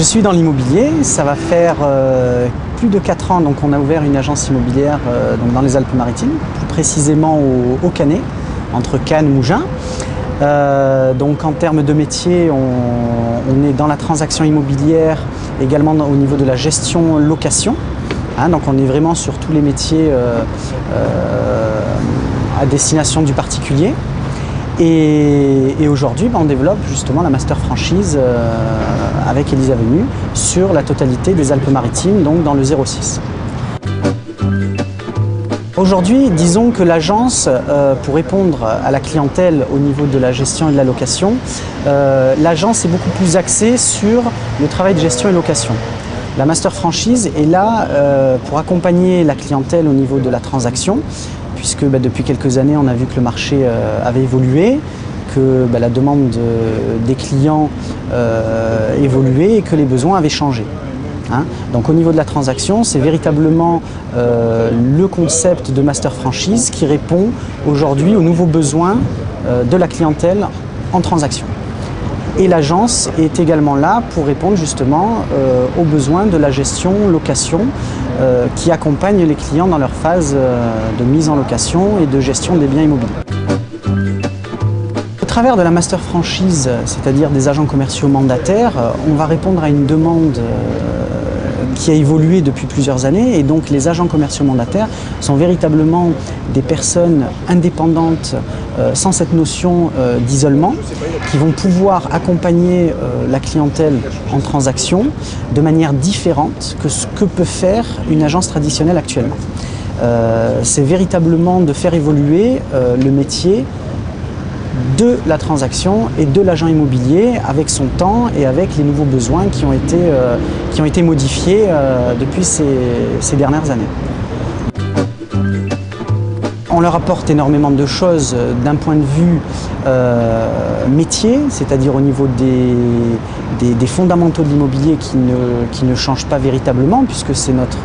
suis dans l'immobilier, ça va faire plus de 4 ans donc on a ouvert une agence immobilière donc dans les Alpes-Maritimes, plus précisément au Canet, entre Cannes et Mougins. Donc en termes de métier, on est dans la transaction immobilière, également au niveau de la gestion location. Donc on est vraiment sur tous les métiers à destination du particulier. Et aujourd'hui, on développe justement la master franchise avec Elise Avenue sur la totalité des Alpes-Maritimes, donc dans le 06. Aujourd'hui, disons que l'agence, pour répondre à la clientèle au niveau de la gestion et de la location, l'agence est beaucoup plus axée sur le travail de gestion et location. La master franchise est là pour accompagner la clientèle au niveau de la transaction, puisque depuis quelques années, on a vu que le marché avait évolué, que la demande des clients évoluait et que les besoins avaient changé. Donc au niveau de la transaction, c'est véritablement le concept de master franchise qui répond aujourd'hui aux nouveaux besoins de la clientèle en transaction. Et l'agence est également là pour répondre justement aux besoins de la gestion location qui accompagne les clients dans leur phase de mise en location et de gestion des biens immobiliers. Au travers de la master franchise, c'est-à-dire des agents commerciaux mandataires, on va répondre à une demande qui a évolué depuis plusieurs années, et donc les agents commerciaux mandataires sont véritablement des personnes indépendantes sans cette notion d'isolement, qui vont pouvoir accompagner la clientèle en transaction de manière différente que ce que peut faire une agence traditionnelle actuellement. C'est véritablement de faire évoluer le métier de la transaction et de l'agent immobilier avec son temps et avec les nouveaux besoins qui ont été modifiés depuis ces dernières années. On leur apporte énormément de choses d'un point de vue métier, c'est-à-dire au niveau des fondamentaux de l'immobilier qui ne changent pas véritablement puisque c'est notre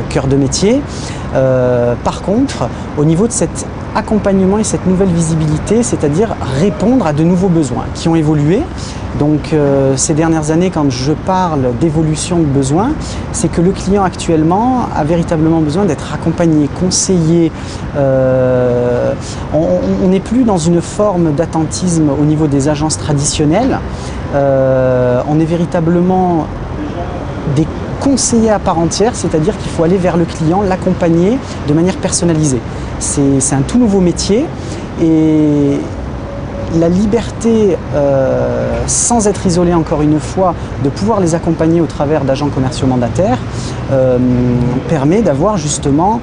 cœur de métier. Par contre, au niveau de cet accompagnement et cette nouvelle visibilité, c'est-à-dire répondre à de nouveaux besoins qui ont évolué. Donc ces dernières années, quand je parle d'évolution de besoins, c'est que le client actuellement a véritablement besoin d'être accompagné, conseillé. On n'est plus dans une forme d'attentisme au niveau des agences traditionnelles. On est véritablement des conseillers à part entière, c'est-à-dire qu'il faut aller vers le client, l'accompagner de manière personnalisée. C'est un tout nouveau métier et la liberté, sans être isolé encore une fois, de pouvoir les accompagner au travers d'agents commerciaux mandataires permet d'avoir justement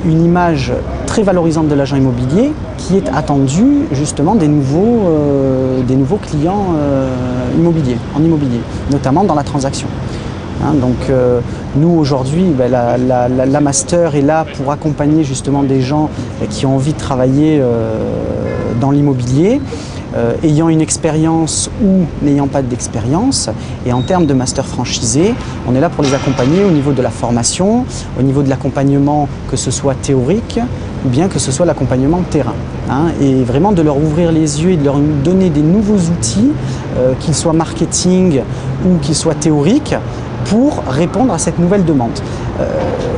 une image très valorisante de l'agent immobilier qui est attendue justement des nouveaux clients en immobilier, notamment dans la transaction. Donc nous aujourd'hui, la master est là pour accompagner justement des gens qui ont envie de travailler dans l'immobilier, ayant une expérience ou n'ayant pas d'expérience. Et en termes de master franchisé, on est là pour les accompagner au niveau de la formation, au niveau de l'accompagnement, que ce soit théorique ou bien que ce soit l'accompagnement terrain. Et vraiment de leur ouvrir les yeux et de leur donner des nouveaux outils, qu'ils soient marketing ou qu'ils soient théoriques, pour répondre à cette nouvelle demande.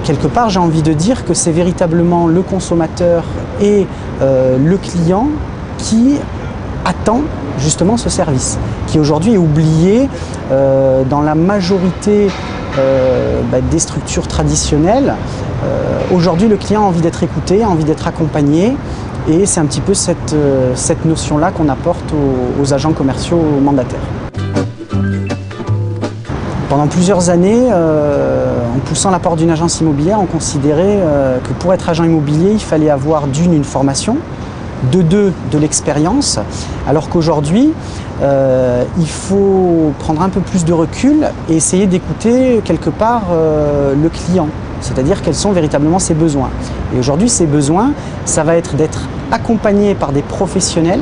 Quelque part, j'ai envie de dire que c'est véritablement le consommateur et le client qui attend justement ce service, qui aujourd'hui est oublié dans la majorité des structures traditionnelles. Aujourd'hui, le client a envie d'être écouté, a envie d'être accompagné, et c'est un petit peu cette notion-là qu'on apporte aux agents commerciaux mandataires. Pendant plusieurs années, en poussant la porte d'une agence immobilière, on considérait que pour être agent immobilier, il fallait avoir d'une une formation, de l'expérience, alors qu'aujourd'hui, il faut prendre un peu plus de recul et essayer d'écouter quelque part le client, c'est-à-dire quels sont véritablement ses besoins. Et aujourd'hui, ces besoins, ça va être d'être accompagné par des professionnels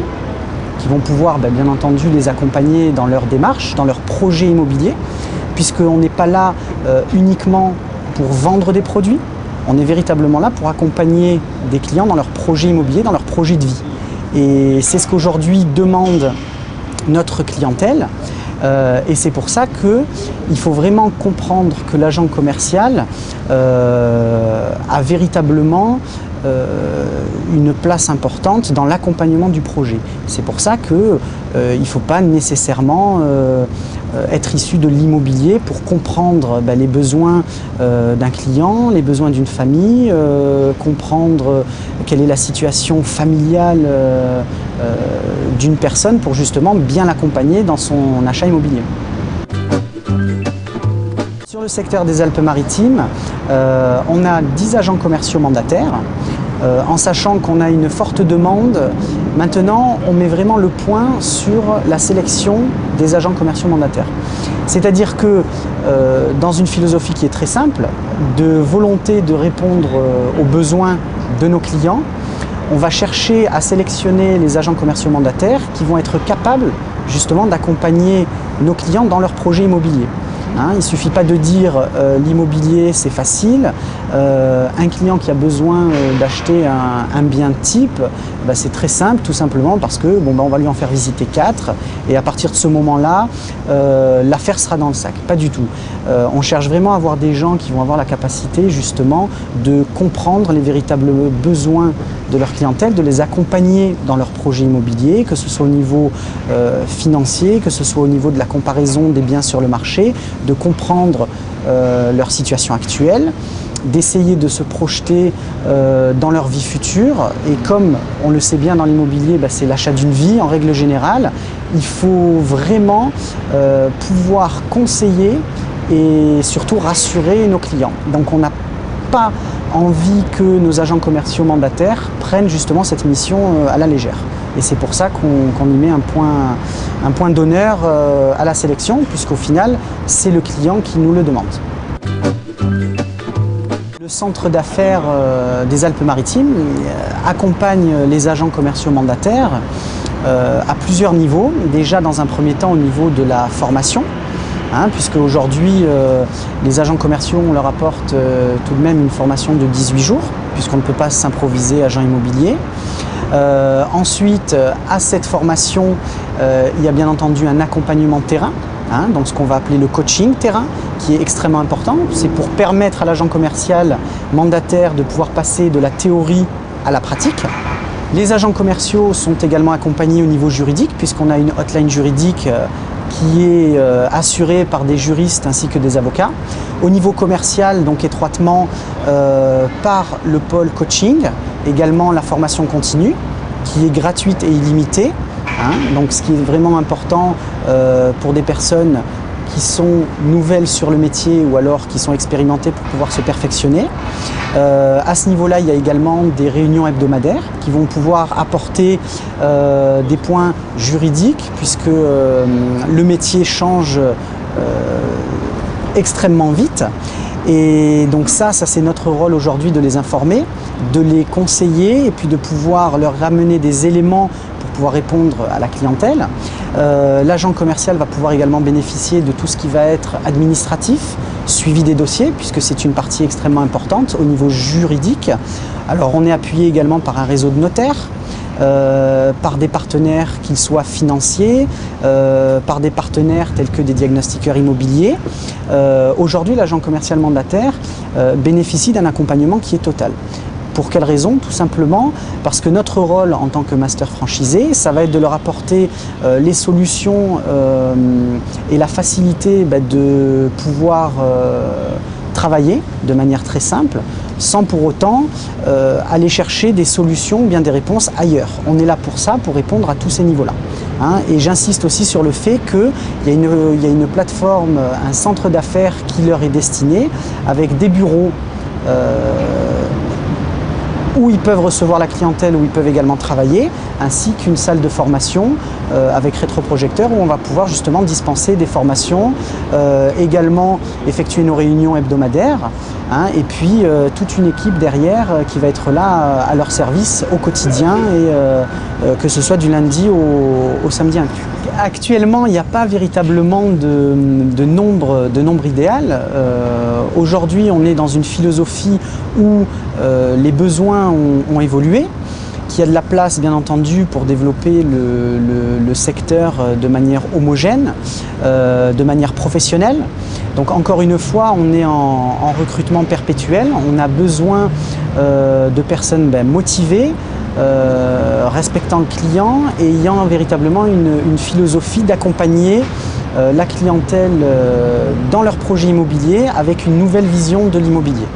qui vont pouvoir bien entendu les accompagner dans leur démarche, dans leur projet immobilier, puisqu'on n'est pas là uniquement pour vendre des produits, on est véritablement là pour accompagner des clients dans leur projet immobilier, dans leur projet de vie. Et c'est ce qu'aujourd'hui demande notre clientèle. Et c'est pour ça qu'il faut vraiment comprendre que l'agent commercial a véritablement une place importante dans l'accompagnement du projet. C'est pour ça qu'il ne faut pas nécessairement être issu de l'immobilier pour comprendre les besoins d'un client, les besoins d'une famille, comprendre quelle est la situation familiale d'une personne pour justement bien l'accompagner dans son achat immobilier. Sur le secteur des Alpes-Maritimes, on a 10 agents commerciaux mandataires. En sachant qu'on a une forte demande, maintenant on met vraiment le point sur la sélection des agents commerciaux mandataires. C'est-à-dire que dans une philosophie qui est très simple, de volonté de répondre aux besoins de nos clients, on va chercher à sélectionner les agents commerciaux mandataires qui vont être capables justement d'accompagner nos clients dans leurs projets immobiliers. Il ne suffit pas de dire l'immobilier c'est facile, un client qui a besoin d'acheter un bien type, c'est très simple tout simplement parce que on va lui en faire visiter 4 et à partir de ce moment-là, l'affaire sera dans le sac. Pas du tout. On cherche vraiment à avoir des gens qui vont avoir la capacité justement de comprendre les véritables besoins de leur clientèle, de les accompagner dans leurs projets immobiliers, que ce soit au niveau financier, que ce soit au niveau de la comparaison des biens sur le marché, de comprendre leur situation actuelle, d'essayer de se projeter dans leur vie future. Et comme on le sait bien dans l'immobilier, c'est l'achat d'une vie en règle générale, il faut vraiment pouvoir conseiller et surtout rassurer nos clients. Donc on n'a pas envie que nos agents commerciaux mandataires prennent justement cette mission à la légère. Et c'est pour ça qu'on y met un point d'honneur à la sélection, puisqu'au final, c'est le client qui nous le demande. Le centre d'affaires des Alpes-Maritimes accompagne les agents commerciaux mandataires à plusieurs niveaux. Déjà, dans un premier temps, au niveau de la formation, puisque aujourd'hui, les agents commerciaux, on leur apporte tout de même une formation de 18 jours, puisqu'on ne peut pas s'improviser agent immobilier. Ensuite, à cette formation, il y a bien entendu un accompagnement terrain, donc ce qu'on va appeler le coaching terrain, qui est extrêmement important. C'est pour permettre à l'agent commercial mandataire de pouvoir passer de la théorie à la pratique. Les agents commerciaux sont également accompagnés au niveau juridique, puisqu'on a une hotline juridique qui est assurée par des juristes ainsi que des avocats. Au niveau commercial, donc étroitement par le pôle coaching, également la formation continue, qui est gratuite et illimitée. Donc ce qui est vraiment important pour des personnes qui sont nouvelles sur le métier ou alors qui sont expérimentées pour pouvoir se perfectionner. À ce niveau-là, il y a également des réunions hebdomadaires qui vont pouvoir apporter des points juridiques puisque le métier change extrêmement vite. Et donc ça c'est notre rôle aujourd'hui de les informer, de les conseiller et puis de pouvoir leur ramener des éléments pour pouvoir répondre à la clientèle. L'agent commercial va pouvoir également bénéficier de tout ce qui va être administratif, suivi des dossiers, puisque c'est une partie extrêmement importante au niveau juridique. Alors on est appuyé également par un réseau de notaires, par des partenaires qu'ils soient financiers, par des partenaires tels que des diagnostiqueurs immobiliers. Aujourd'hui, l'agent commercial mandataire bénéficie d'un accompagnement qui est total. Pour quelle raison? Tout simplement parce que notre rôle en tant que master franchisé, ça va être de leur apporter les solutions et la facilité de pouvoir travailler de manière très simple, sans pour autant aller chercher des solutions ou bien des réponses ailleurs. On est là pour ça, pour répondre à tous ces niveaux-là. Et j'insiste aussi sur le fait qu'il y a une plateforme, un centre d'affaires qui leur est destiné, avec des bureaux où ils peuvent recevoir la clientèle, où ils peuvent également travailler, ainsi qu'une salle de formation avec rétroprojecteur où on va pouvoir justement dispenser des formations, également effectuer nos réunions hebdomadaires, et puis toute une équipe derrière qui va être là à leur service au quotidien, et que ce soit du lundi au samedi inclus. Actuellement, il n'y a pas véritablement de nombre idéal. Aujourd'hui, on est dans une philosophie où les besoins ont évolué, qu'il y a de la place, bien entendu, pour développer le secteur de manière homogène, de manière professionnelle. Donc encore une fois, on est en recrutement perpétuel. On a besoin de personnes motivées, respectant le client et ayant véritablement une philosophie d'accompagner la clientèle dans leur projet immobilier avec une nouvelle vision de l'immobilier.